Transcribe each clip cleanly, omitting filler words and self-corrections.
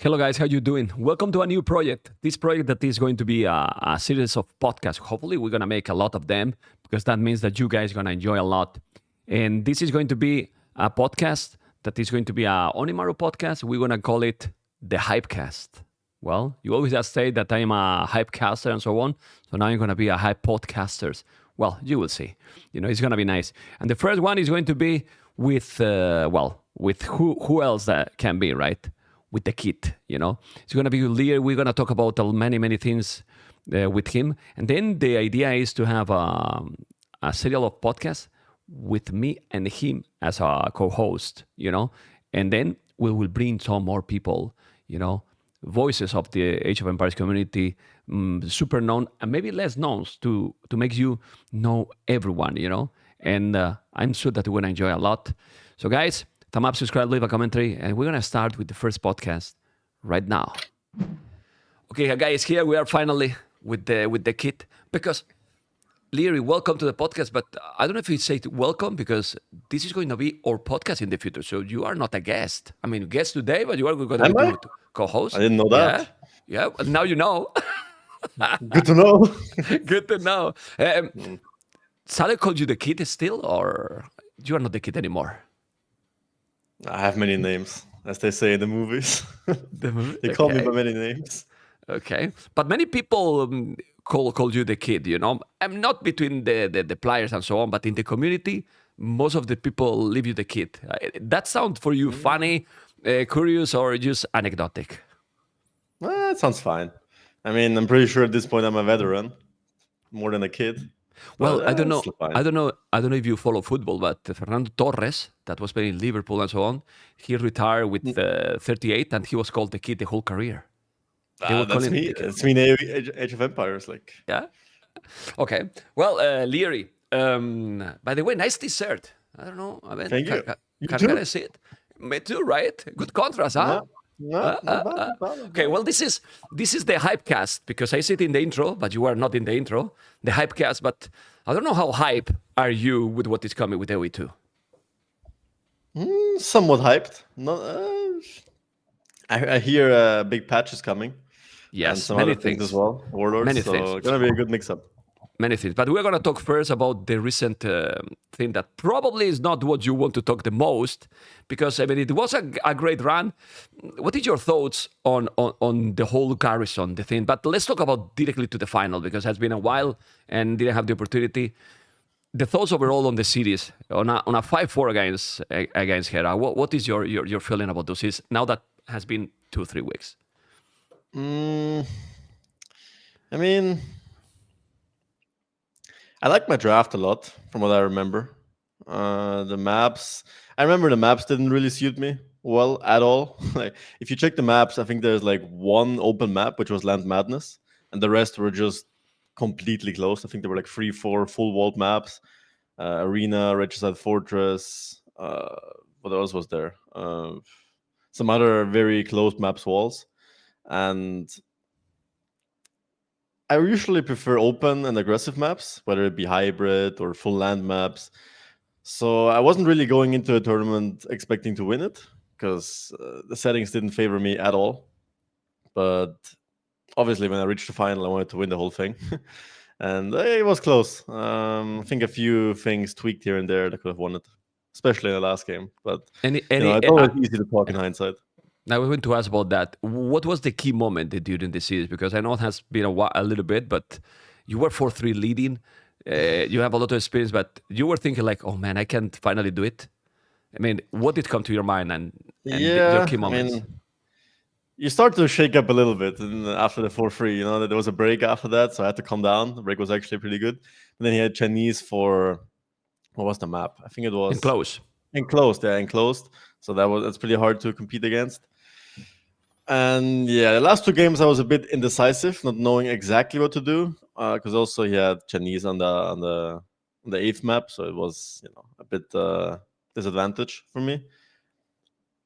Hello, guys. How you doing? Welcome to a new project. This project that is going to be a series of podcasts. Hopefully, we're gonna make a lot of them because that means that you guys are gonna enjoy a lot. And this is going to be a podcast that is going to be a Onimaru podcast. We're gonna call it the HypeCast. Well, you always just say that I'm a hypecaster and so on. So now you're gonna be a hype podcasters. Well, you will see. It's gonna be nice. And the first one is going to be with with who else that can be, right? With the kid. It's going to be Liereyy. We're going to talk about many things with him. And then the idea is to have a serial of podcasts with me and him as a co-host, And then we will bring some more people, voices of the Age of Empires community, super known and maybe less known to make you know everyone, And I'm sure that we're going to enjoy a lot. So guys, thumb up, subscribe, leave a commentary, and we're going to start with the first podcast right now. Okay, guys, here we are finally with the kid. Because, Liereyy, welcome to the podcast, but I don't know if you say welcome because this is going to be our podcast in the future, so you are not a guest. I mean, guest today, but you are going to be co-host. I didn't know that. Yeah, now you know. Good to know. Good to know. Sally called you the kid still, or you are not the kid anymore? I have many names, as they say in the movies. They call me by many names. Okay, but many people call you the kid. I'm not between the players and so on, but in the community, most of the people leave you the kid. That sounds for you funny, curious, or just anecdotic? It sounds fine. I mean, I'm pretty sure at this point I'm a veteran, more than a kid. Well, I don't know. I don't know if you follow football, but Fernando Torres, that was playing in Liverpool and so on, he retired with 38, and he was called the kid the whole career. That's me. That's me in Age of Empires, like. Yeah. Okay. Well, Liereyy. By the way, nice t-shirt. I don't know. I mean, thank you. Can I see it? Me too, right? Good contrast, huh? No, okay, well, this is the HypeCast because I sit in the intro, but you are not in the intro. The HypeCast, but I don't know how hype are you with what is coming with AoE2. Somewhat hyped. I hear big patch is coming. Yes, and some other things as well. Warlords. Many so things. It's gonna be a good mix-up. Many things, but we're gonna talk first about the recent thing that probably is not what you want to talk the most, because I mean it was a great run. What is your thoughts on the whole Garrison, the thing? But let's talk about directly to the final because it has been a while and didn't have the opportunity. The thoughts overall on the series on a 5-4 against Hera. What is your feeling about those series now that has been 2-3 weeks? I mean, I like my draft a lot, from what I remember. The maps, I remember the maps didn't really suit me well at all. Like, if you check the maps, I think there's like one open map, which was Land Madness, and the rest were just completely closed. I think there were like 3-4 full walled maps, Arena, Regicide Fortress. What else was there? Some other very closed maps walls, and I usually prefer open and aggressive maps, whether it be hybrid or full land maps. So I wasn't really going into a tournament expecting to win it because the settings didn't favor me at all. But obviously, when I reached the final, I wanted to win the whole thing. And it was close. I think a few things tweaked here and there that could have won it, especially in the last game. But it's always easy to talk in hindsight. Now we want to ask about that. What was the key moment during the series? Because I know it has been a little bit, but you were 4-3 leading. You have a lot of experience, but you were thinking like, oh man, I can't finally do it. I mean, what did come to your mind and your key moments? I mean, you start to shake up a little bit after the 4-3. There was a break after that, so I had to calm down. The break was actually pretty good. And then he had Chinese for, what was the map? I think it was Enclosed. So that's pretty hard to compete against. And yeah, the last 2 games I was a bit indecisive, not knowing exactly what to do, because also he had Chinese on the 8th map, so it was a bit disadvantage for me.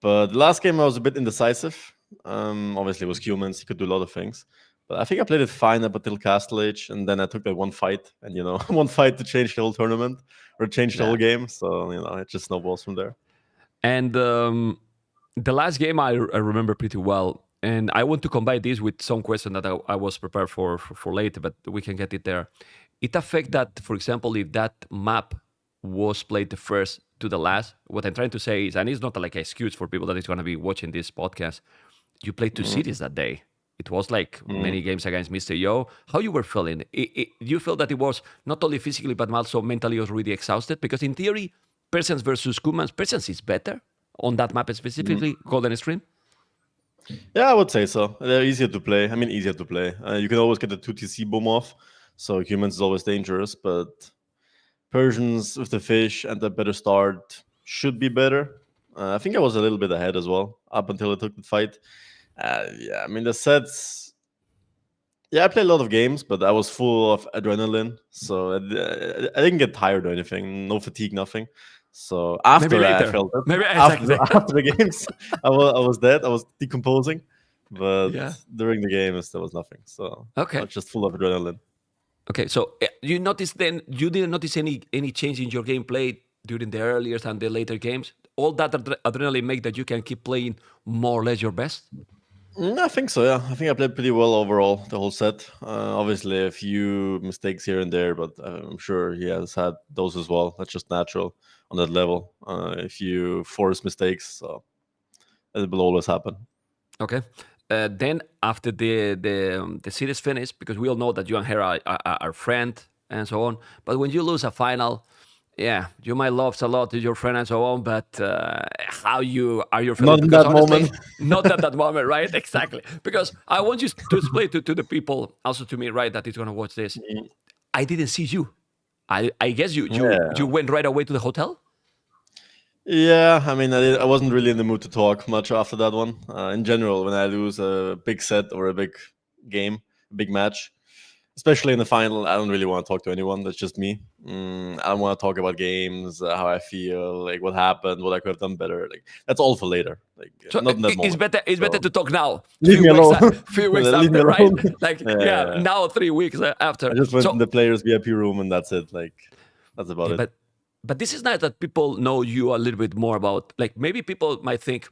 But the last game I was a bit indecisive. Obviously it was humans, he could do a lot of things. But I think I played it fine up until Castle Age, and then I took that one fight, and one fight to change the whole tournament or change the whole game. So it just snowballs from there. And the last game I remember pretty well. And I want to combine this with some question that I was prepared for later, but we can get it there. It affect that, for example, if that map was played the first to the last. What I'm trying to say is, and it's not like an excuse for people that is going to be watching this podcast. You played two cities that day. It was like many games against Mr. Yo. How you were feeling? You felt that it was not only physically but also mentally was really exhausted? Because in theory, Persians versus Kumans, Persians is better on that map specifically, Golden Stream. Yeah, I would say so. They're easier to play. I mean, easier to play. You can always get the 2TC boom off, so humans is always dangerous, but Persians with the fish and the better start should be better. I think I was a little bit ahead as well, up until I took the fight. Yeah, I mean, the sets... Yeah, I played a lot of games, but I was full of adrenaline, so I didn't get tired or anything. No fatigue, nothing. So after I felt it. Maybe after the games, I was dead. I was decomposing, but during the games there was nothing. So I was just full of adrenaline. Okay, so you noticed then you didn't notice any change in your gameplay during the earlier and the later games. All that adrenaline make that you can keep playing more or less your best. I think so. Yeah, I think I played pretty well overall the whole set. Obviously, a few mistakes here and there, but I'm sure he has had those as well. That's just natural on that level. If you force mistakes, so it will always happen. Okay. Then after the series finished, because we all know that you and Hera are friends and so on, but when you lose a final, yeah, you might love a lot to your friend and so on, but how are you feeling? Not in that moment. Not at that moment, right? Exactly. Because I want you to explain to the people, also to me, right, that is going to watch this. I didn't see you. I guess you went right away to the hotel? Yeah, I mean, I wasn't really in the mood to talk much after that one. In general, when I lose a big set or a big game, a big match, especially in the final, I don't really want to talk to anyone. That's just me. I don't want to talk about games, how I feel, like what happened, what I could have done better. Like that's all for later. Like so not in that moment. It's better to talk now. Leave me alone. Few weeks after, right? Like now 3 weeks after. I just went in the players' VIP room and that's it. Like that's about it. But this is nice that people know you a little bit more about. Like maybe people might think,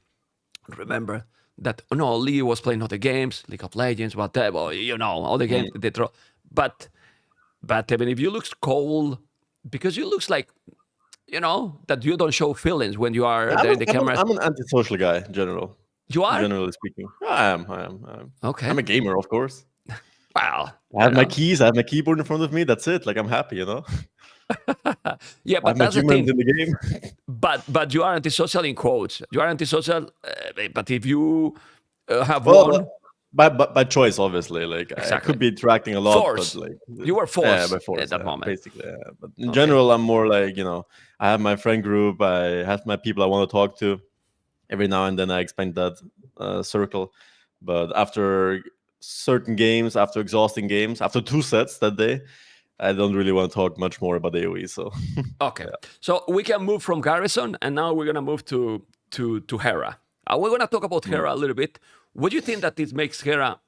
remember that Lee was playing other games, League of Legends, whatever, all the games they throw. But I mean, if you look cold, because you looks like, that you don't show feelings when you are there in the camera. I'm an antisocial guy in general. You are? Generally speaking. I am. Okay. I'm a gamer, of course. Wow. I have my keys, I have my keyboard in front of me. That's it. Like I'm happy, Yeah, but that's the thing. In the game. but you are antisocial in quotes. You are antisocial, but if you have won... By choice, obviously. Like exactly. I could be interacting a lot, force. But like you were forced by force at that moment, basically. Yeah. But in general, I'm more like I have my friend group. I have my people I want to talk to. Every now and then, I expand that circle. But after certain games, after exhausting games, after 2 sets that day, I don't really want to talk much more about AoE. So okay, so we can move from Garrison, and now we're gonna move to Hera. We're gonna talk about Hera a little bit. What do you think that it makes Hera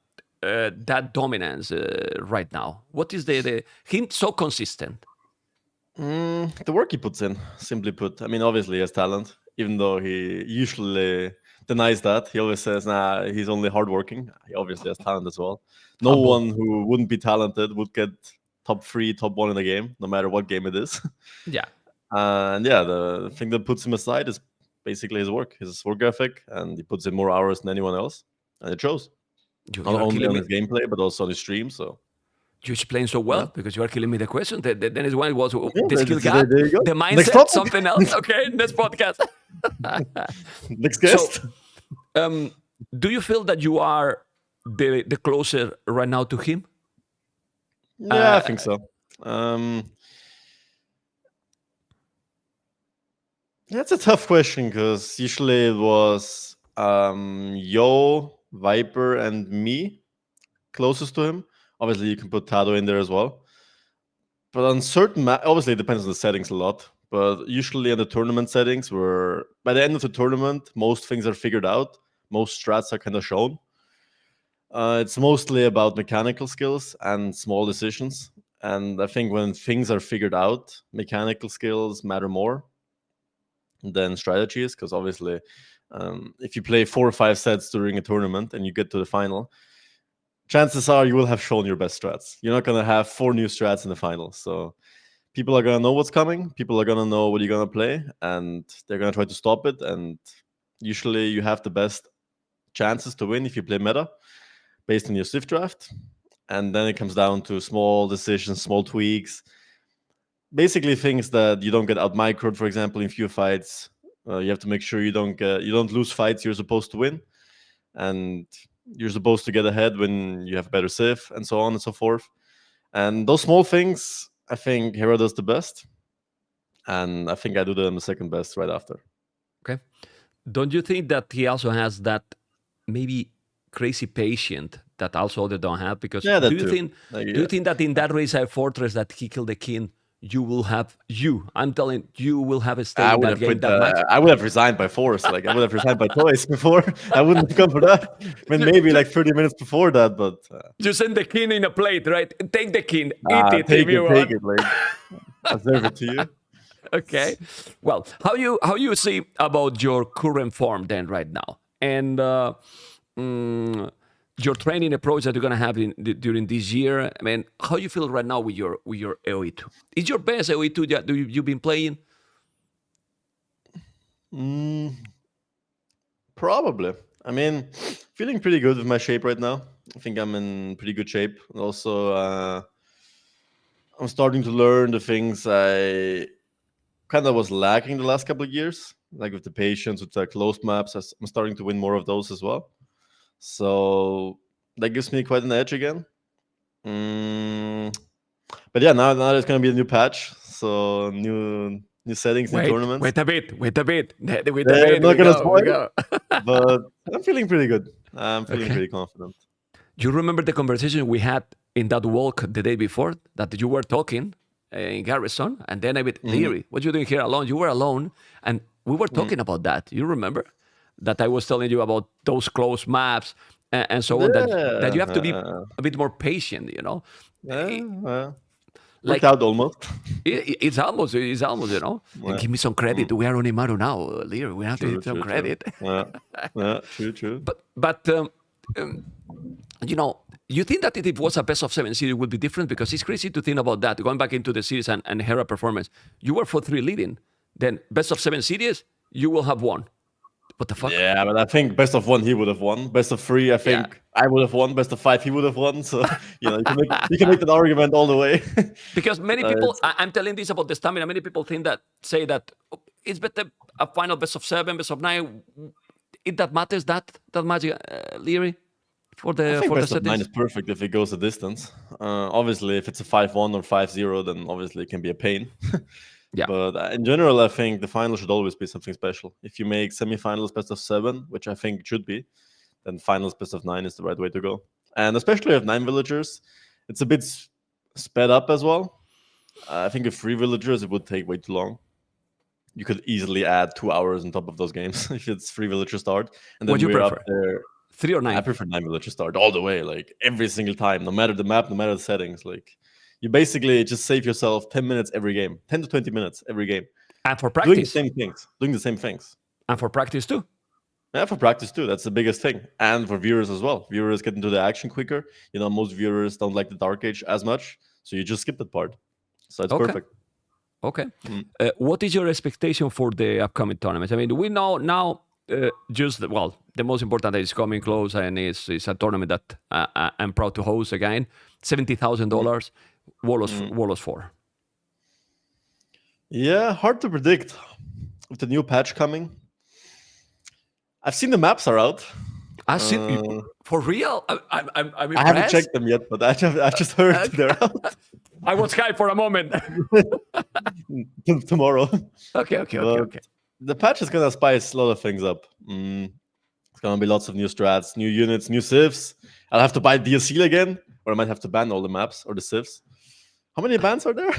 that dominance right now? What is the him so consistent? The work he puts in, simply put. I mean, obviously he has talent, even though he usually denies that. He always says, nah, he's only hardworking. He obviously has talent as well. No one who wouldn't be talented would get top 3, top 1 in the game, no matter what game it is. Yeah. And yeah, the thing that puts him aside is basically his work ethic, and he puts in more hours than anyone else. And it shows. Not only on his gameplay, but also on his stream. So you explain so well because you are killing me the question. Then is one was the skill gap, the mindset, something else. Okay, next podcast. Next guest. So, do you feel that you are the closer right now to him? Yeah, I think so. That's a tough question because usually it was Yo, Viper, and me closest to him. Obviously, you can put Tado in there as well. But on certain obviously it depends on the settings a lot. But usually in the tournament settings, where by the end of the tournament, most things are figured out. Most strats are kind of shown. It's mostly about mechanical skills and small decisions. And I think when things are figured out, mechanical skills matter more than strategies, because obviously If you play 4 or 5 sets during a tournament and you get to the final, chances are you will have shown your best strats. You're not going to have 4 new strats in the final. So people are going to know what's coming. People are going to know what you're going to play, and they're going to try to stop it. And usually you have the best chances to win if you play meta based on your Swift draft. And then it comes down to small decisions, small tweaks. Basically things that you don't get out microed, for example, in few fights. You have to make sure you don't lose fights you're supposed to win. And you're supposed to get ahead when you have better Civ, and so on and so forth. And those small things, I think Hera does the best. And I think I do them the second best right after. Okay. Don't you think that he also has that maybe crazy patient that also they don't have? Because do you think that in that race at Fortress that he killed the king, you will have I'm telling you will have a stay in that game that much? I would have resigned by force. Like I would have resigned by choice before. I wouldn't have come for that. I mean, maybe like 30 minutes before that, but you send the king in a plate, right? Take the king, eat it if you want. Take it, like I serve it to you. Okay. Well, how you see about your current form then right now, and your training approach that you're gonna have during this year? I mean, how you feel right now with your AoE2? Is your best AoE2 that you've been playing? Probably. I mean, feeling pretty good with my shape right now. I think I'm in pretty good shape. And also, I'm starting to learn the things I kind of was lacking the last couple of years, like with the patience, with the closed maps. I'm starting to win more of those as well. So that gives me quite an edge again. But yeah, now there's going to be a new patch. So new settings, new tournaments. Wait a bit. I'm not going to spoil, but I'm feeling pretty good. I'm feeling pretty confident. You remember the conversation we had in that walk the day before that you were talking in Garrison, and then I with Liereyy, what you doing here alone? You were alone, and we were talking about that. You remember that I was telling you about those close maps and so on, that you have to be a bit more patient, you know? Like out almost. It's almost, you know? And give me some credit. We are Onimaru now, Liereyy. We have to give some credit. True. But you know, you think that if it was a best of 7 series, it would be different? Because it's crazy to think about that. Going back into the series and Hera performance, you were 4-3 leading. Then best of 7 series, you will have won. What the fuck? Yeah, but I think best of 1 he would have won. Best of 3, I think I would have won. Best of 5 he would have won. So you know, you can make that argument all the way. Because many people, I'm telling this about the stamina. Many people say that it's better a final best of 7, best of 9. It that matters that much, Liereyy? For the best of 9 is perfect if it goes a distance. Obviously, if it's a 5-1 or 5-0, then obviously it can be a pain. Yeah. But in general, I think the final should always be something special. If you make semifinals best of 7, which I think it should be, then finals best of 9 is the right way to go. And especially with 9 villagers, it's a bit sped up as well. I think with 3 villagers, it would take way too long. You could easily add 2 hours on top of those games if it's 3 villager start. And then what do you we're prefer? Up there. 3 or 9? I prefer 9 villager start all the way, like every single time, no matter the map, no matter the settings. Like you basically just save yourself 10 minutes every game, 10 to 20 minutes every game. And for practice, doing the same things. And for practice too. Yeah, for practice too. That's the biggest thing. And for viewers as well. Viewers get into the action quicker. You know, most viewers don't like the Dark Age as much, so you just skip that part. So it's perfect. Okay. What is your expectation for the upcoming tournament? I mean, we know now. The most important that is coming close, and is a tournament that I'm proud to host again. $70,000, Warlords 4. Yeah, hard to predict with the new patch coming. I've seen the maps are out. I've seen for real. I'm impressed. I haven't checked them yet, but I just heard they're out. I was hyped for a moment. Tomorrow. Okay. The patch is gonna spice a lot of things up. It's gonna be lots of new strats, new units, new civs. I'll have to buy DLC again, or I might have to ban all the maps or the civs. How many bans are there?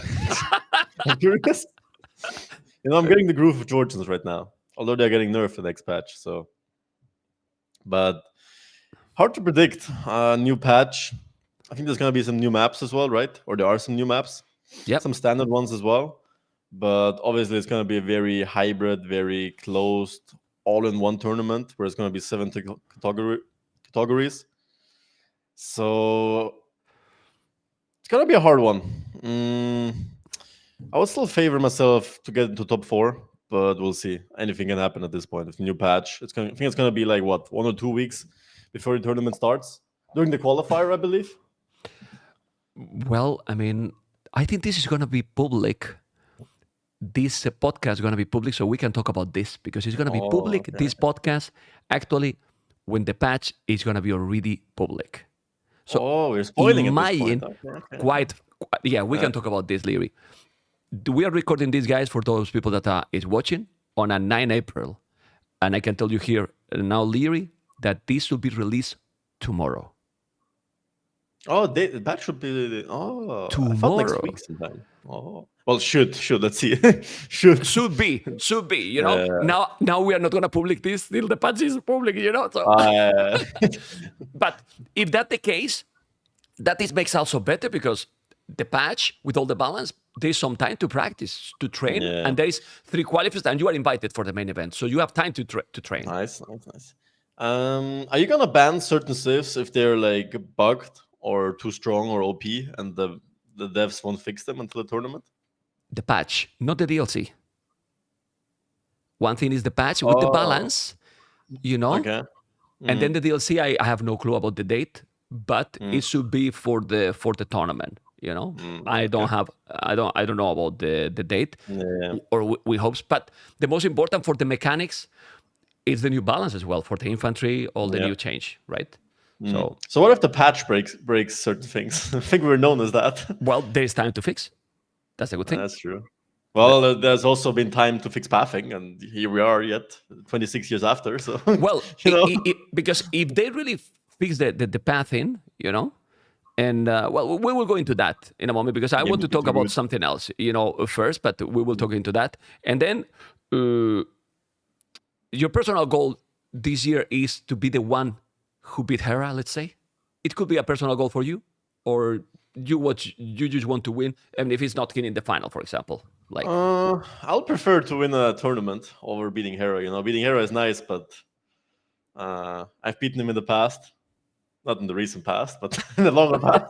I'm curious. You know, I'm getting the groove of Georgians right now, although they're getting nerfed the next patch. So, but hard to predict. New patch. I think there's gonna be some new maps as well, right? Or there are some new maps. Yeah, some standard ones as well. But obviously, it's going to be a very hybrid, very closed, all-in-one tournament where it's going to be 7 categories. So it's going to be a hard one. I would still favor myself to get into top 4, but we'll see. Anything can happen at this point. It's a new patch. I think it's going to be like, 1 or 2 weeks before the tournament starts? During the qualifier, I believe. Well, I mean, I think this is going to be public. This podcast is going to be public, so we can talk about this because it's going to be public. Okay. This podcast, actually, when the patch is going to be already public. So we're spoiling it. We can talk about this, Liereyy. We are recording these guys for those people that is watching on a 9 April. And I can tell you here now, Liereyy, that this will be released tomorrow. That should be tomorrow. I thought next week sometime. Well, should let's see. should be. You know, now we are not gonna public this till the patch is public. You know, so. But if that's the case, that this makes also better because the patch with all the balance, there's some time to practice, to train, and there is 3 qualifiers, and you are invited for the main event, so you have time to train. Nice. Are you gonna ban certain civs if they're like bugged or too strong or OP, and the devs won't fix them until the tournament? The patch, not the DLC. One thing is the patch with the balance, you know. Okay. And then the DLC, I have no clue about the date, but it should be for the tournament. You know, I don't know about the date, or we hope. But the most important for the mechanics is the new balance as well for the infantry, all the new change, right? So what if the patch breaks certain things? I think we're known as that. Well, there's time to fix. That's a good thing. That's true. Well, there's also been time to fix pathing, and here we are yet 26 years after. So well, because if they really fix the pathing, you know, and well, we will go into that in a moment because I want to talk about something else, you know, first, but we will talk into that. And then your personal goal this year is to be the one who beat Hera, let's say. It could be a personal goal for you, or you just want to win, and if it's not in the final, for example. Like, I'll prefer to win a tournament over beating Hera. You know, beating Hera is nice, but I've beaten him in the past. Not in the recent past, but in the longer past.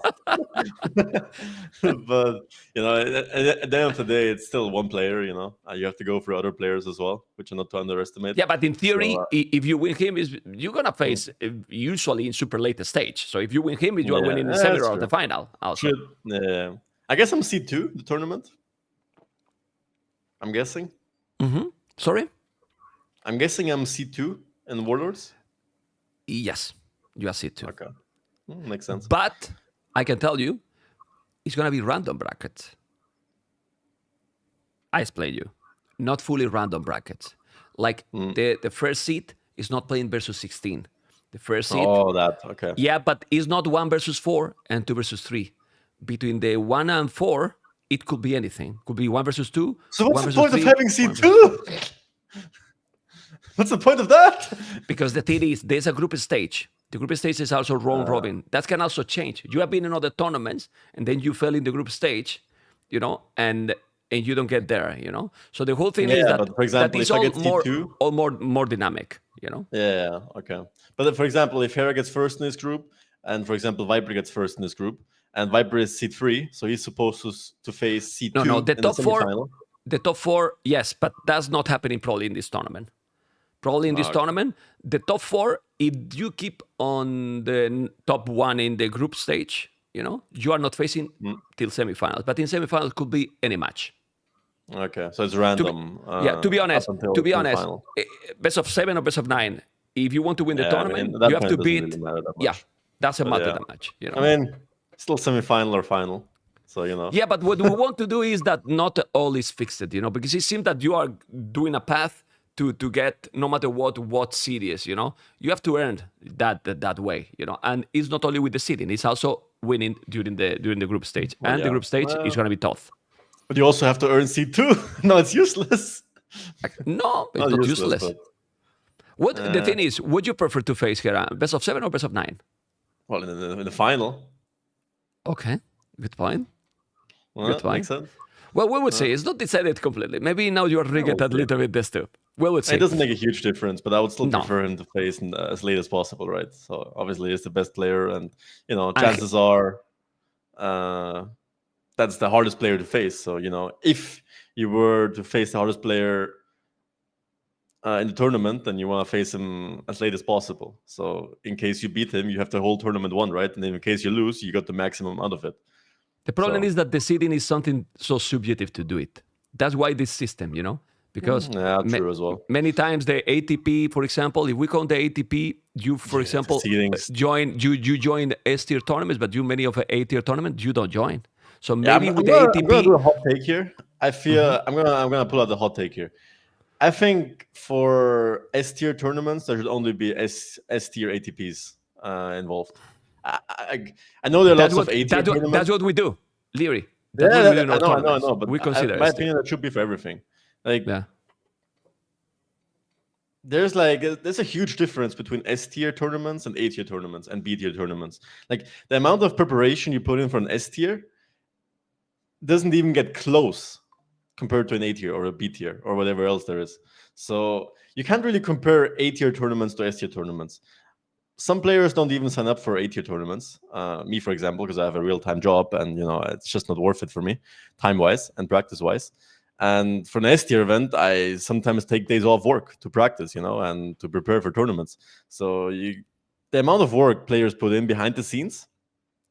But, you know, at the end of the day, it's still one player, you know. You have to go for other players as well, which are not to underestimate. Yeah, but in theory, if you win him, you're going to face usually in super late stage. So if you win him, you are winning the semi or the final also. I guess I'm C2, the tournament. I'm guessing. Sorry? I'm guessing I'm C2 in Warlords? Yes. You are C2. Okay. Makes sense. But I can tell you, it's going to be random brackets. I explain you. Not fully random brackets. Like the first seed is not playing versus 16. The first seed. Oh, that. Okay. Yeah, but it's not 1 versus 4 and 2 versus 3. Between the 1 and 4, it could be anything. Could be 1 versus 2. So what's the point of having C2? What's the point of that? Because the thing is, there's a group stage. The group stage is also round robin. That can also change. You have been in other tournaments, and then you fell in the group stage, you know, and you don't get there, you know. So the whole thing is that, but for example, that is all more dynamic, you know. Yeah, okay. But for example, if Hera gets first in this group, and for example, Viper gets first in this group, and Viper is seed 3, so he's supposed to face C2. No, the top 4. The top 4, yes, but that's not happening probably in this tournament. Probably in this tournament, the top 4, if you keep on the top 1 in the group stage, you know, you are not facing till semifinals. But in semifinals could be any match. Okay, so it's random. To be honest, best of 7 or best of 9. If you want to win the tournament, you have to beat. Really that's a matter that match. You know, I mean, still semifinal or final. So, you know. Yeah, but what we want to do is that not all is fixed, you know, because it seems that you are doing a path to get no matter what series, you know, you have to earn that way, you know, and it's not only with the seeding, it's also winning during the group stage, and the group stage is going to be tough. But you also have to earn seed 2. No, it's useless. No, it's not useless. What the thing is, would you prefer to face Hera, best of 7 or best of 9? Well, in the final. Okay, good point. Well, good point. Makes sense. Well, we would say it's not decided completely. Maybe now you are rigged a little bit this too. Well, let's see. It doesn't make a huge difference, but I would still No. prefer him to face as late as possible, right? So obviously he's the best player, and chances are that's the hardest player to face. So if you were to face the hardest player in the tournament, then you want to face him as late as possible. So in case you beat him, you have the whole tournament won, right? And in case you lose, you got the maximum out of it. The problem is that the seeding is something so subjective to do it. That's why this system, because true as well. Many times the ATP, for example, if we count the ATP, you, for example, join S tier tournaments, but many of the A tier tournaments, you don't join. So maybe with the ATP, I'm gonna do a hot take here. I feel I'm gonna pull out the hot take here. I think for S tier tournaments, there should only be S tier ATPs involved. I know there are lots of A tier tournaments. That's what we do, Liereyy. I know, but we consider my opinion, that should be for everything. There's a huge difference between S tier tournaments and A tier tournaments and B tier tournaments. Like the amount of preparation you put in for an S tier doesn't even get close compared to an A tier or a B tier or whatever else there is. So you can't really compare A tier tournaments to S tier tournaments. Some players don't even sign up for A tier tournaments. Me, for example, because I have a real-time job and it's just not worth it for me, time-wise and practice-wise. And for an S tier event, I sometimes take days off work to practice, and to prepare for tournaments. So the amount of work players put in behind the scenes,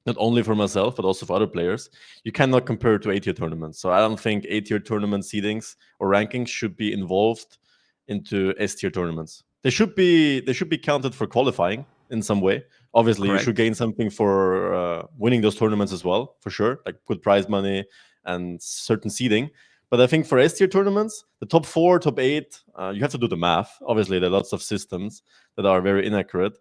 not only for myself, but also for other players, you cannot compare to A tier tournaments. So I don't think A tier tournament seedings or rankings should be involved into S tier tournaments. They should be counted for qualifying in some way. Obviously, Correct. You should gain something for winning those tournaments as well, for sure, like good prize money and certain seeding. But I think for S tier tournaments, the top 4, top 8, you have to do the math. Obviously, there are lots of systems that are very inaccurate.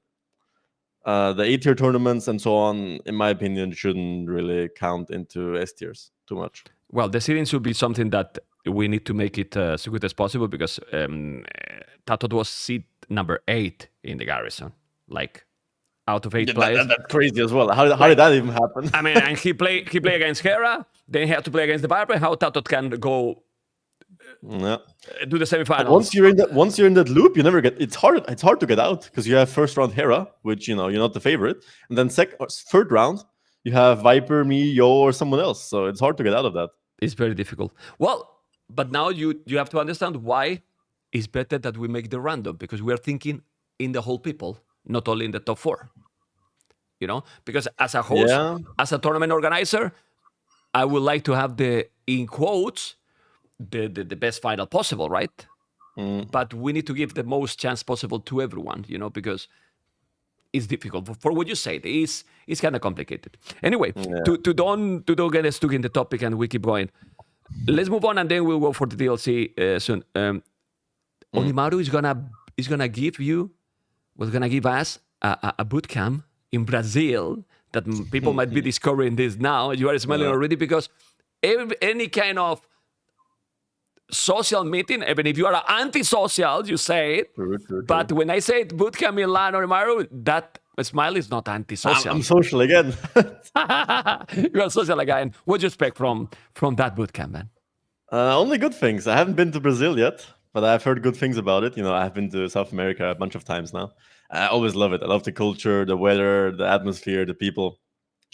The A tier tournaments and so on, in my opinion, shouldn't really count into S tiers too much. Well, the seeding should be something that we need to make it as good as possible, because Tato was seed number 8 in the Garrison, like out of 8 players. That's crazy as well. How did that even happen? I mean, and he play against Hera, then he had to play against the Viper. How Tato can go do the semifinals? Once you're in that loop, you never get. It's hard to get out, because you have first round Hera, which you're not the favorite, and then third round you have Viper, me, Yo, or someone else. So it's hard to get out of that. It's very difficult. Well, but now you have to understand why it's better that we make the random, because we are thinking in the whole people, not only in the top 4. Because as a host, as a tournament organizer, I would like to have in quotes, the best final possible, right? But we need to give the most chance possible to everyone, because it's difficult. For what you said, it's kind of complicated. Anyway, to don't get stuck in the topic and we keep going, let's move on and then we'll go for the DLC soon. Onimaru is gonna give us a bootcamp in Brazil that people might be discovering this now. You are smelling already, because any kind of social meeting, even if you are anti-social, you say it. True. But when I say bootcamp in LAN or Onimaru, that smile is not anti-social. I'm social again. You are social again. What do you expect from that bootcamp, man? Only good things. I haven't been to Brazil yet, but I've heard good things about it. I've been to South America a bunch of times now. I always love it. I love the culture, the weather, the atmosphere, the people,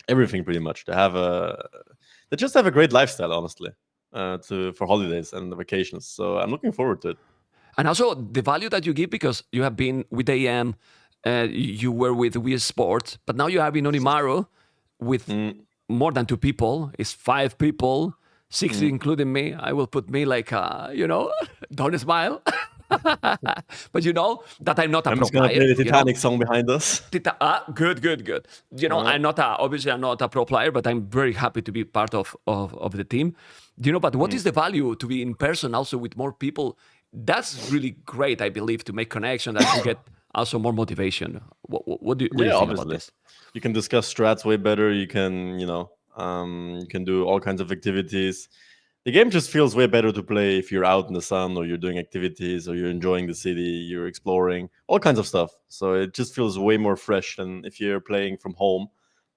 everything pretty much. They just have a great lifestyle, honestly, for holidays and vacations. So I'm looking forward to it. And also the value that you give, because you have been with AM, you were with Wii Sports, but now you have been Onimaru with more than 2 people. It's 5 people, 6 including me. I will put me like, don't smile. But that I'm not a pro player. I'm just going to play the Titanic song behind us. Good. I'm not obviously I'm not a pro player, but I'm very happy to be part of the team. But what is the value to be in person also with more people? That's really great, I believe, to make connection and to get also more motivation. What do you think obviously. about this? You can discuss strats way better. You can, you can do all kinds of activities. The game just feels way better to play if you're out in the sun, or you're doing activities, or you're enjoying the city, you're exploring, all kinds of stuff. So it just feels way more fresh than if you're playing from home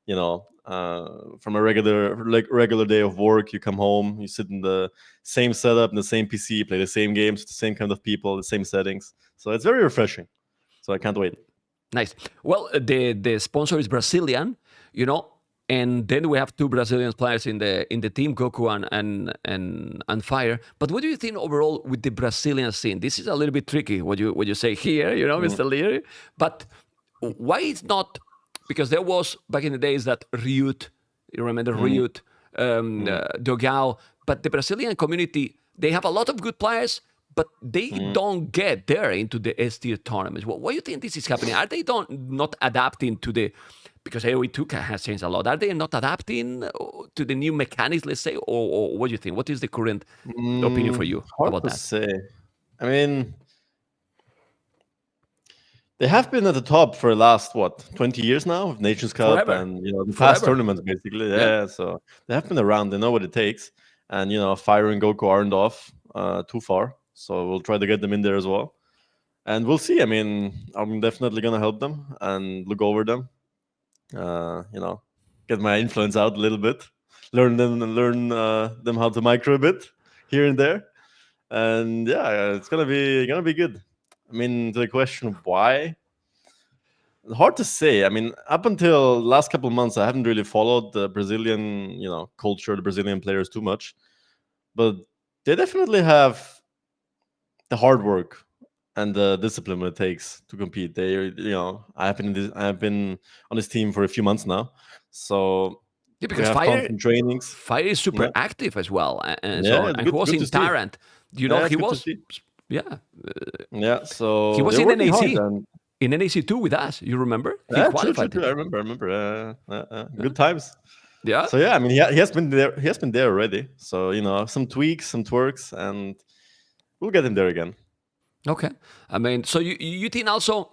from a regular day of work, you come home, you sit in the same setup, in the same PC, play the same games, the same kind of people, the same settings. So it's very refreshing. So I can't wait. Nice. Well, the sponsor is Brazilian, and then we have two Brazilian players in the team, Goku and Fire. But what do you think overall with the Brazilian scene? This is a little bit tricky what you say here, Mr. Liereyy. But why it's not? Because there was back in the days that Ryut, you remember Ryut, Dogao, but the Brazilian community, they have a lot of good players, but they don't get there into the S tier tournaments. What do you think this is happening? Are they not adapting to the, because AoE 2 has changed a lot. Are they not adapting to the new mechanics, let's say, or what do you think? What is the current opinion for you about that? Say. I mean, they have been at the top for the last 20 years now with Nations Cup and the past tournaments basically. Yeah, so they have been around. They know what it takes, and Fire and Goku aren't off too far. So we'll try to get them in there as well, and we'll see. I mean, I'm definitely gonna help them and look over them. Get my influence out a little bit, learn them how to micro a bit here and there, and it's gonna be good. I mean, to the question of why, hard to say. I mean, up until last couple of months, I haven't really followed the Brazilian, culture, the Brazilian players too much, but they definitely have the hard work and the discipline it takes to compete. They, I have been on this team for a few months now, so because trainings. Fire is super active as well, and so on. And he was in Tyrant. He was, So he was in NAC. In NAC 2 with us, you remember? He qualified. True. I remember. Good times. Yeah. So I mean, he has been there. He has been there already. So some tweaks, some twerks, and we'll get him there again. Okay. I mean, so you think also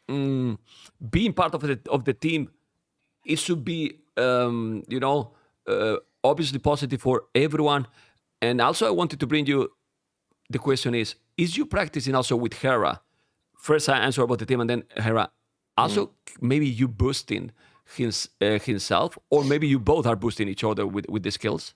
being part of the team, it should be obviously positive for everyone. And also, I wanted to bring you. The question is you practicing also with Hera? First, I answer about the team, and then Hera. Also, maybe you boosting himself, or maybe you both are boosting each other with the skills.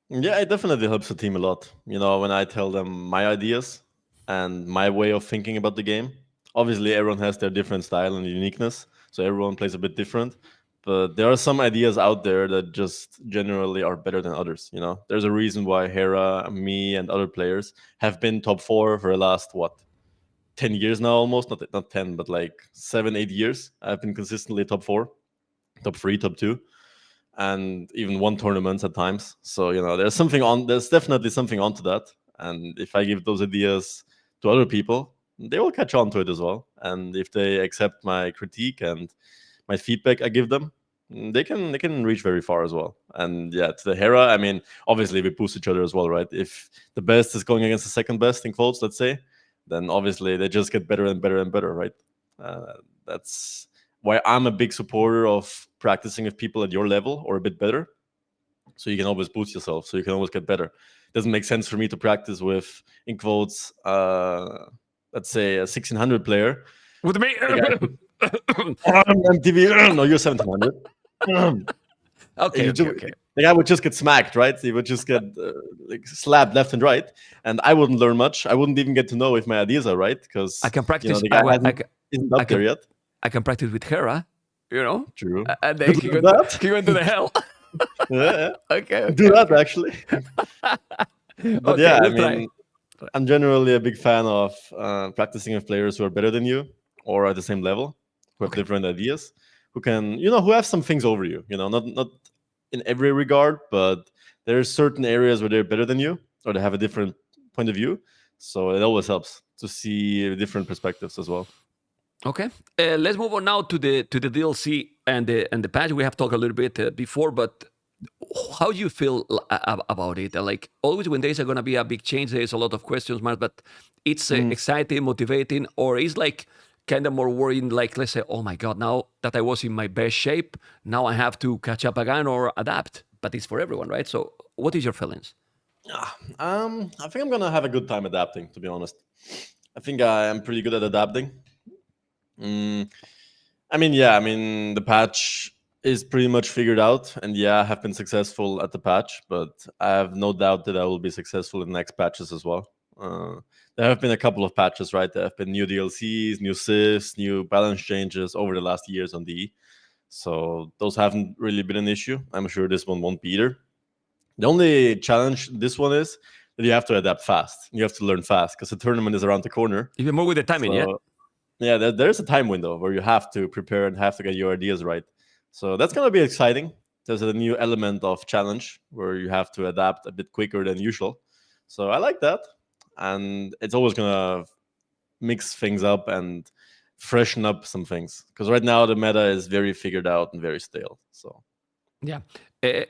Yeah, it definitely helps the team a lot. When I tell them my ideas and my way of thinking about the game. Obviously, everyone has their different style and uniqueness, so everyone plays a bit different. But there are some ideas out there that just generally are better than others. There's a reason why Hera, me, and other players have been top 4 for the last 10 years now, almost not 10, but like 7-8 years. I've been consistently top 4, top 3, top 2, and even won tournaments at times. So there's definitely something onto that. And if I give those ideas to other people, they will catch on to it as well. And if they accept my critique and my feedback I give them, they can reach very far as well. And to the Hera, I mean, obviously we boost each other as well, right? If the best is going against the second best in quotes, let's say, then obviously they just get better and better and better, right? That's why I'm a big supporter of practicing with people at your level or a bit better, so you can always boost yourself, so you can always get better. It doesn't make sense for me to practice with, in quotes, let's say a 1600 player. With me? MTV, no, you're 1700. Okay. The guy would just get smacked, right? He would just get slapped left and right, and I wouldn't learn much. I wouldn't even get to know if my ideas are right, because I can practice. The guy isn't up there yet. I can practice with Hera, True. And then he went to the hell. Yeah. Okay. Do that actually. But I mean, I'm generally a big fan of practicing with players who are better than you or at the same level, who have different ideas, who can, who have some things over you. Not in every regard, but there's certain areas where they're better than you or they have a different point of view. So it always helps to see different perspectives as well. Okay, let's move on now to the DLC and the patch. We have talked a little bit before, but how do you feel about it? Like always, when there's going to be a big change, there's a lot of questions marks, but it's exciting, motivating, or is like kind of more worrying. Like let's say, oh my god, now that I was in my best shape, now I have to catch up again or adapt. But it's for everyone, right? So, what is your feelings? I think I'm gonna have a good time adapting. To be honest, I think I am pretty good at adapting. I I mean, yeah, I mean the patch is pretty much figured out, and yeah, I have been successful at the patch, but I have no doubt that I will be successful in the next patches as well. There have been a couple of patches, right? There have been new DLCs, new sifs, new balance changes over the last years on DE. So those haven't really been an issue. I'm sure this one won't be either. The only challenge this one is that you have to adapt fast. You have to learn fast because the tournament is around the corner. Even more with the timing, yeah? Yeah, there's a time window where you have to prepare and have to get your ideas right. So that's going to be exciting. There's a new element of challenge where you have to adapt a bit quicker than usual. So I like that. And it's always going to mix things up and freshen up some things. Because right now the meta is very figured out and very stale. So yeah.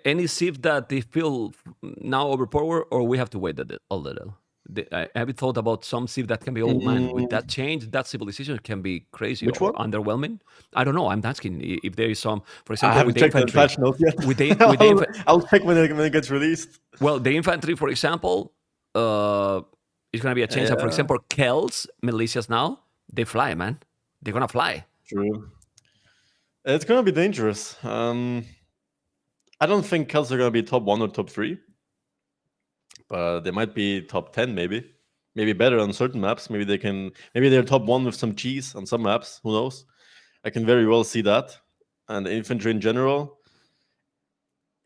Any sif that they feel now overpowered, or we have to wait a little? Have you thought about some sif that can be, oh man, with that change, that civilization can be crazy Which or one? underwhelming? I don't know. I'm asking if there is some, for I example, haven't with the checked the infantry. patch notes yet. With the I'll check when it gets released. Well, the infantry, for example, is going to be a change. And for example, Kells, militias now, they fly, man. They're going to fly. True. It's going to be dangerous. I don't think Kells are going to be top 1 or top 3. But they might be top 10, maybe. Maybe better on certain maps. Maybe they're top 1 with some cheese on some maps. Who knows? I can very well see that. And infantry in general.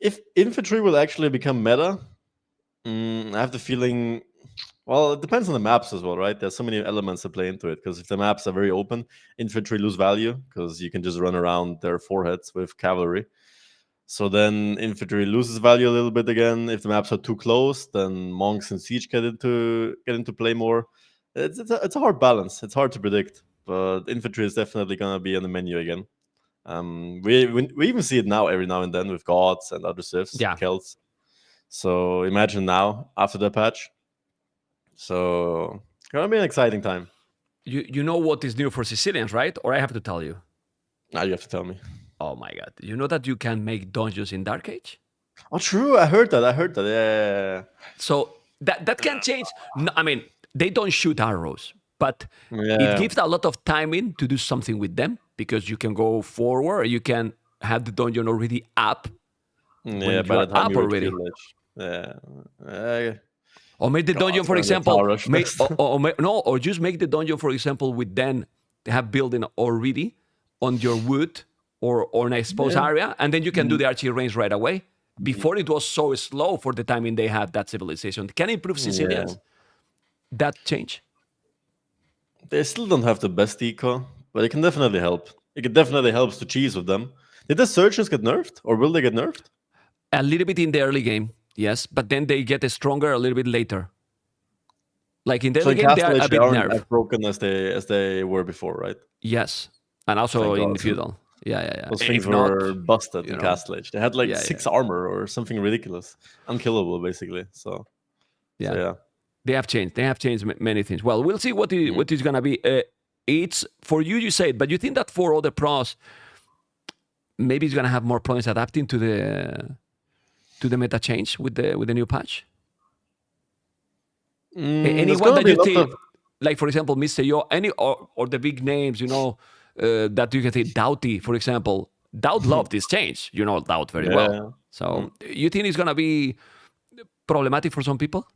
If infantry will actually become meta, I have the feeling. Well, it depends on the maps as well, right? There's so many elements that play into it. Because if the maps are very open, infantry lose value because you can just run around their foreheads with cavalry. So then infantry loses value a little bit again. If the maps are too close, then monks and siege get into play more. It's a hard balance. It's hard to predict, but infantry is definitely gonna be on the menu again. We even see it now every now and then with gods and other sifs, Celts. So imagine now after the patch. So gonna be an exciting time. You know what is new for Sicilians, right? Or I have to tell you? Now you have to tell me. Oh my god! You know that you can make dungeons in Dark Age? Oh, true. I heard that. Yeah. So that can change. No, I mean, they don't shoot arrows, but it gives a lot of timing to do something with them because you can go forward. You can have the dungeon already up. Yeah, by the time you're already. Or make the dungeon, for example, or just make the dungeon, for example, with then have building already on your wood or an exposed area, and then you can do the archery range right away. Before it was so slow for the timing they had that civilization. Can improve Sicilians that change? They still don't have the best eco, but it can definitely help. It definitely helps to cheese with them. Did the surgeons get nerfed, or will they get nerfed? A little bit in the early game, yes, but then they get stronger a little bit later. Like in the early game, they are a bit nerfed. As broken as they were before, right? Yes, and also in the feudal. Yeah. Those things were busted in Castle Age. They had like 6 armor or something ridiculous, unkillable basically. So yeah. They have changed. They have changed many things. Well, we'll see what is gonna be. It's for you. You say it, but you think that for other pros, maybe it's gonna have more problems adapting to the meta change with the new patch. Anyone that you think, like for example, Mr. Yo, or the big names, that you can say, Doughty, for example. Doubt loved this change. You know Doubt very well. So you think it's gonna be problematic for some people?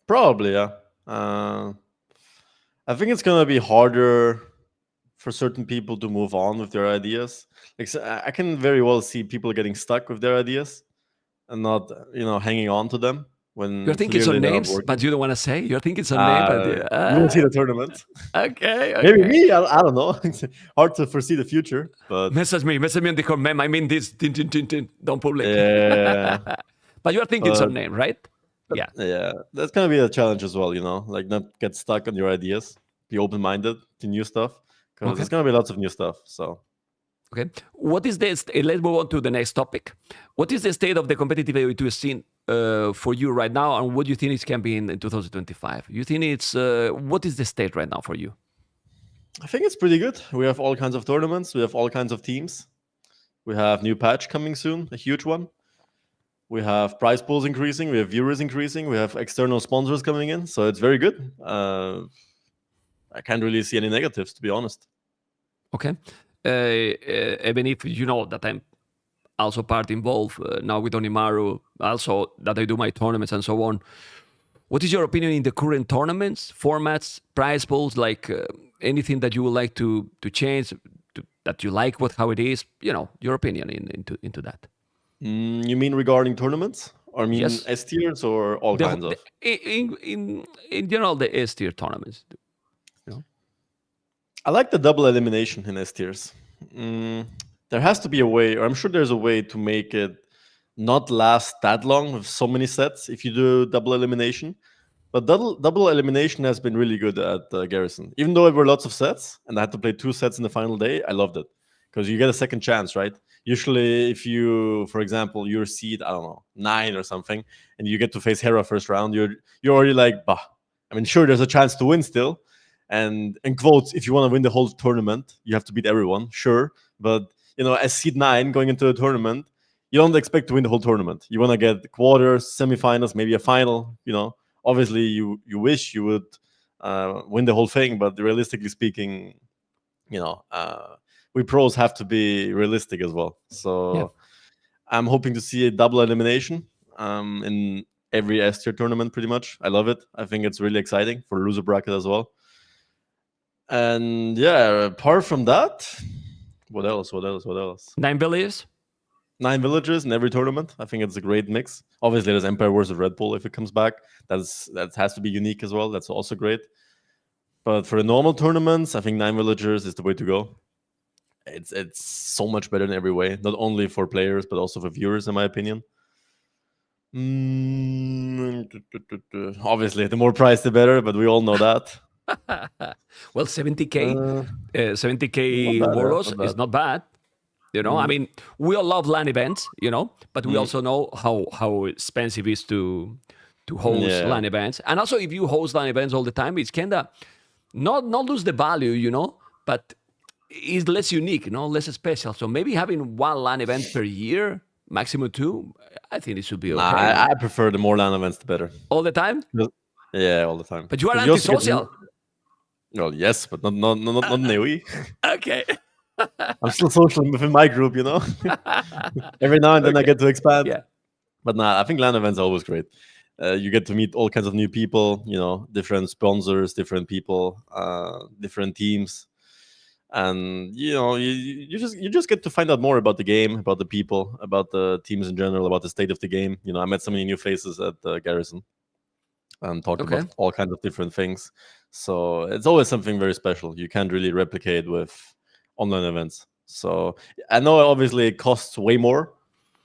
Probably, yeah. I think it's gonna be harder for certain people to move on with their ideas. Like, I can very well see people getting stuck with their ideas and not, hanging on to them. When you're thinking some names, but you don't want to say. You're thinking some name, but you won't see the tournament. Okay. Maybe me. I don't know. It's hard to foresee the future. But message me on the comment. I mean this. Don't public. Yeah. But you're thinking some name, right? Yeah. That's gonna be a challenge as well. Like not get stuck on your ideas. Be open-minded to new stuff because there's gonna be lots of new stuff. So. Okay. What is this? Let's move on to the next topic. What is the state of the competitive AoE2 scene for you right now, and what do you think it can be in 2025? You think it's what is the state right now for you? I think it's pretty good. We have all kinds of tournaments. We have all kinds of teams. We have new patch coming soon, a huge one. We have prize pools increasing. We have viewers increasing. We have external sponsors coming in. So it's very good. I can't really see any negatives, to be honest. Okay. Even if you know that I'm also part involved now with Onimaru, also that I do my tournaments and so on. What is your opinion in the current tournaments, formats, prize pools, like anything that you would like to change, that you like how it is? You know, your opinion into that. You mean regarding tournaments? Or mean Yes. S tiers or all kinds of? In general, the S tier tournaments. You know? I like the double elimination in S tiers. There has to be a way, or I'm sure there's a way to make it not last that long with so many sets if you do double elimination. But double elimination has been really good at Garrison. Even though there were lots of sets and I had to play 2 sets in the final day, I loved it because you get a second chance, right? Usually, if you, for example, you're seed, I don't know, 9 or something, and you get to face Hera first round, you're already like, bah. I mean, sure, there's a chance to win still. And in quotes, if you want to win the whole tournament, you have to beat everyone, sure. But as seed 9 going into the tournament, you don't expect to win the whole tournament. You want to get quarters, semifinals, maybe a final. Obviously, you wish you would win the whole thing, but realistically speaking, we pros have to be realistic as well. So yeah. I'm hoping to see a double elimination in every S tier tournament, pretty much. I love it. I think it's really exciting for loser bracket as well. And yeah, apart from that, what else? 9 villages? 9 villages in every tournament. I think it's a great mix. Obviously, there's Empire versus Red Bull if it comes back. That has to be unique as well. That's also great. But for the normal tournaments, I think 9 villagers is the way to go. It's so much better in every way, not only for players but also for viewers, in my opinion. Obviously, the more price, the better. But we all know that. Well, 70K, 70K Warlords is not bad. I mean, we all love LAN events, but we also know how expensive it is to host LAN events. And also, if you host LAN events all the time, it's kind of not lose the value, but it's less unique, less special. So maybe having 1 LAN event per year, maximum 2, I think it should be okay. I prefer the more LAN events, the better. All the time? Yeah, all the time. But you are antisocial. Well, yes, but not Neui. Okay. I'm still social within my group, Every now and then I get to expand. Yeah. But I think LAN events are always great. You get to meet all kinds of new people, different sponsors, different people, different teams. And, you just get to find out more about the game, about the people, about the teams in general, about the state of the game. I met so many new faces at Garrison and talked about all kinds of different things. So it's always something very special. You can't really replicate with online events. So I know obviously it costs way more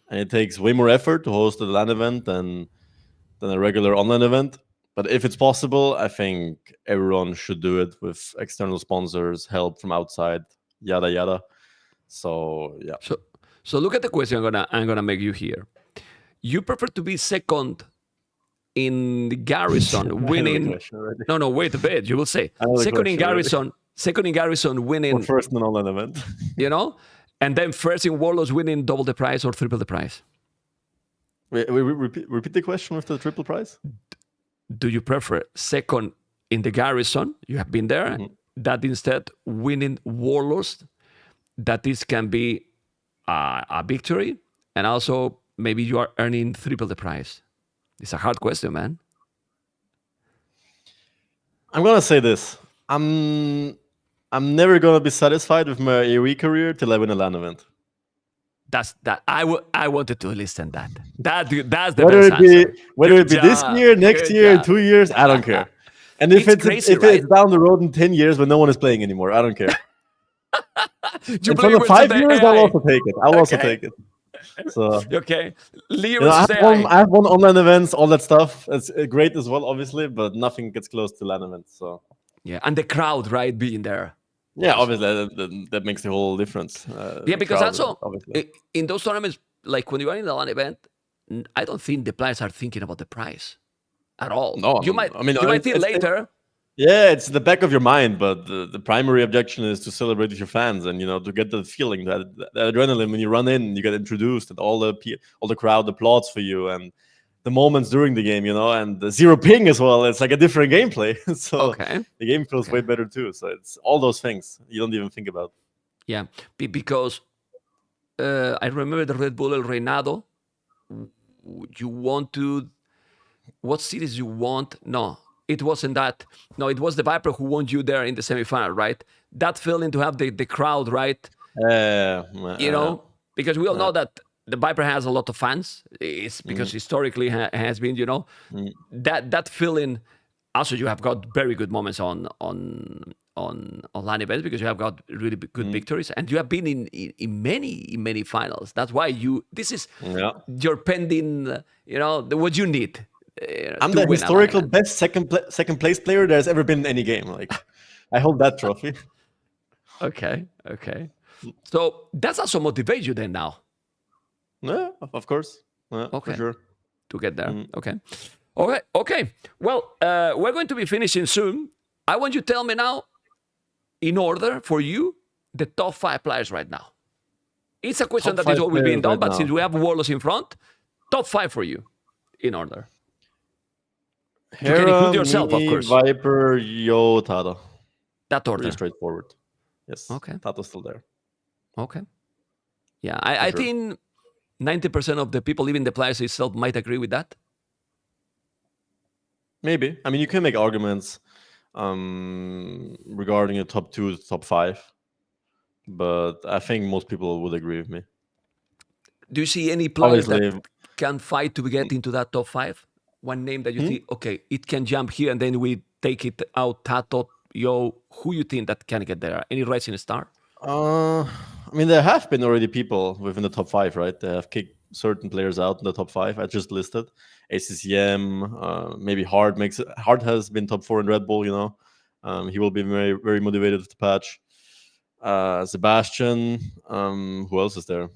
and it takes way more effort to host a LAN event than a regular online event. But if it's possible, I think everyone should do it with external sponsors, help from outside, yada yada. So yeah. So look at the question I'm gonna make you here. You prefer to be second in the Garrison winning? No, wait a bit. You will say second in Garrison. Second in Garrison winning. Or first in an online event. And then first in Warlords winning double the price or triple the price. Wait, repeat the question with the triple price. Do you prefer second in the Garrison? You have been there. That instead winning Warlords, that this can be a victory, and also maybe you are earning triple the price. It's a hard question, man. I'm gonna say this. I'm never gonna be satisfied with my AoE career till I win a LAN event. That's that. I wanted to listen that. That's the best answer. Whether it be this year, next year, 2 years, I don't care. And if it's down the road in 10 years when no one is playing anymore, I don't care. In front of 5 years, I'll also take it. I'll also take it. So okay, I have won online events, all that stuff. It's great as well, obviously, but nothing gets close to LAN events. So yeah, and the crowd, right, being there. Yeah, obviously that makes the whole difference. Because also in those tournaments, like when you are in the LAN event, I don't think the players are thinking about the price at all. No, you might think later. Yeah, it's in the back of your mind, but the primary objection is to celebrate with your fans and to get the feeling, that adrenaline when you run in, you get introduced, and all the crowd applauds for you, and the moments during the game, and the zero ping as well. It's like a different gameplay, so the game feels way better too. So it's all those things you don't even think about. Yeah, because I remember the Red Bull El Reinado. You want to. What cities you want? No, it wasn't that. No, it was the Viper who won you there in the semifinal, right? That feeling to have the crowd, right? Because we all know that the Viper has a lot of fans. It's because historically has been, that feeling. Also, you have got very good moments on LAN events because you have got really good victories, and you have been in many finals. That's why this is your pending, what you need. I'm the historical best second place player there's ever been in any game. Like, I hold that trophy. Okay. So that's also motivate you then now. Yeah, of course. Yeah, okay. For sure. To get there. Okay. Well, we're going to be finishing soon. I want you to tell me now, in order for you, the top 5 players right now. It's a question that is always being done, but since we have Warlords in front, top 5 for you, in order. Hera, you can include yourself, of course. Viper, Yo, Tado. That order. Pretty straightforward. Yes. Okay. Tado's still there. Okay. Yeah, I think 90% of the people, even the players itself, might agree with that. Maybe. I mean, you can make arguments regarding a top 2, top 5, but I think most people would agree with me. Do you see any players that can fight to get into that top 5? One name that you think, okay, it can jump here, and then we take it out. Tato, Yo, who you think that can get there? Any rising star? I mean, there have been already people within the top 5, right? They have kicked certain players out in the top 5. I just listed ACCM, maybe Hard has been top 4 in Red Bull. He will be very, very motivated with the patch. Sebastian, who else is there?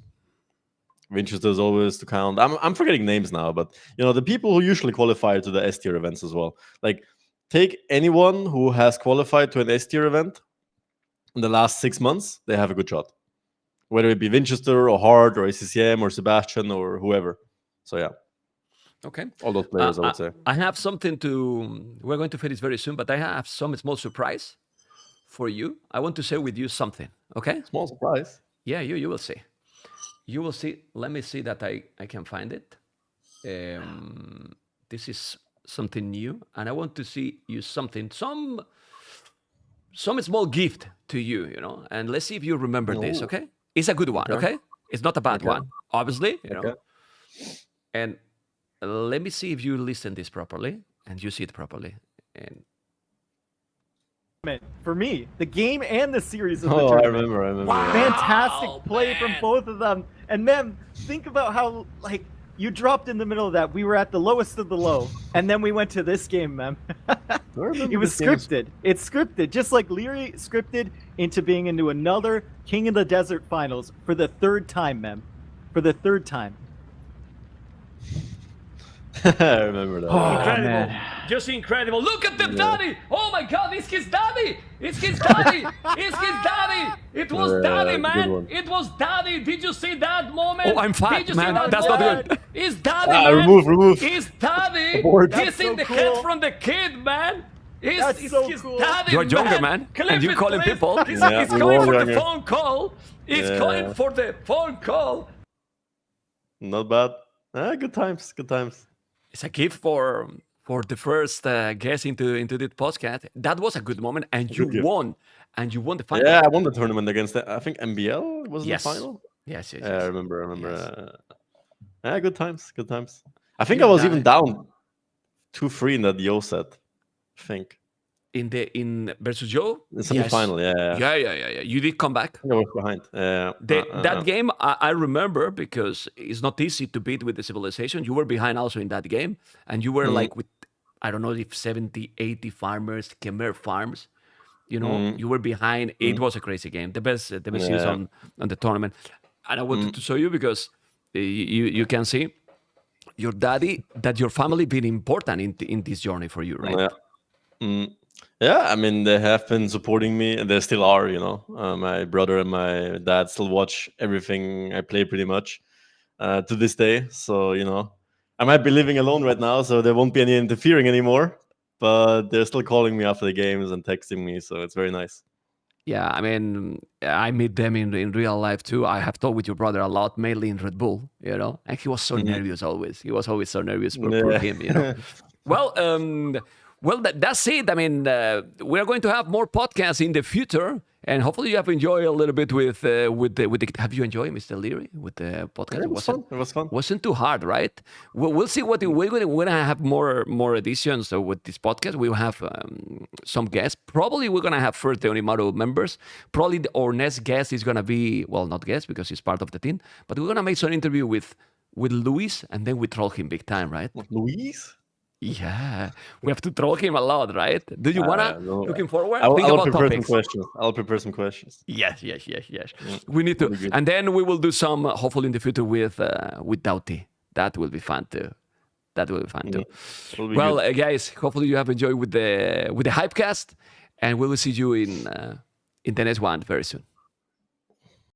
Winchester is always to count. I'm forgetting names now, but the people who usually qualify to the S tier events as well. Like, take anyone who has qualified to an S tier event in the last 6 months, they have a good shot. Whether it be Winchester or Hard or ACCM or Sebastian or whoever. So yeah. Okay. All those players, I would say. I have something we're going to finish very soon, but I have some small surprise for you. I want to share with you something. Okay. Small surprise. Yeah, you will see. You will see. Let me see that I can find it. This is something new, and I want to see you something, some small gift to you, and let's see if you remember this, okay? It's a good one, okay? It's not a bad one, obviously, And let me see if you listen this properly and you see it properly. And for me, the game and the series of the tournament. I remember. Wow, fantastic play from both of them. And Mem, think about how you dropped in the middle of that. We were at the lowest of the low, and then we went to this game, Mem. It was scripted. It's scripted, just like Liereyy scripted into being into another King of the Desert finals for the 3rd time, Mem. For the 3rd time. I remember that. Oh, incredible. Man. Just incredible. Look at the daddy. Oh my God, it's his daddy. It's his daddy. It's his daddy. It was daddy, man. It was daddy. Did you see that moment? Oh, I'm fat, man. That's not good. It's daddy, man. Remove. It's daddy. He's in the head from the kid, man. It's so his cool. Daddy, you're younger, man. And you calling people. He's calling for the phone call. He's calling for the phone call. Not bad. Good times. It's a gift for the first guest into the podcast. That was a good moment, and you won. And you won the final. Yeah, I won the tournament against, I think, MBL was the final. Yes. I remember. Yes. Good times. I think I was even down 2-3 in that Yo set. I think. In versus Joe? The semi-final, Yeah. You did come back. I was behind. That game, I remember, because it's not easy to beat with the Civilization. You were behind also in that game, and you were with, I don't know if 70, 80 farmers, Khmer farms. You were behind. It was a crazy game. The best years on the tournament. And I wanted to show you because you can see your daddy, that your family been important in this journey for you, right? Yeah. Yeah, I mean, they have been supporting me, and they still are. My brother and my dad still watch everything I play pretty much to this day. So I might be living alone right now, so there won't be any interfering anymore. But they're still calling me after the games and texting me, so it's very nice. Yeah, I mean, I meet them in real life too. I have talked with your brother a lot, mainly in Red Bull, and he was so nervous always. He was always so nervous for him. Well, that's it. I mean, we are going to have more podcasts in the future, and hopefully you have enjoyed a little bit with the. Have you enjoyed, Mr. Liereyy, with the podcast? It was fun. It was fun. Wasn't too hard, right? We'll see what we're gonna have more editions. So with this podcast, we'll have some guests. Probably we're gonna have first the Onimaru members. Probably our next guest is gonna be not guest because he's part of the team, but we're gonna make some interview with Luis, and then we troll him big time, right? Luis? Yeah, we have to troll him a lot, right? Do you wanna looking forward? I'll prepare some questions. I'll prepare some questions. Yes. We need to, and then we will do some hopefully in the future with Doughty. That will be fun too. Well, guys, hopefully you have enjoyed with the HypeCast, and we will see you in the next one very soon.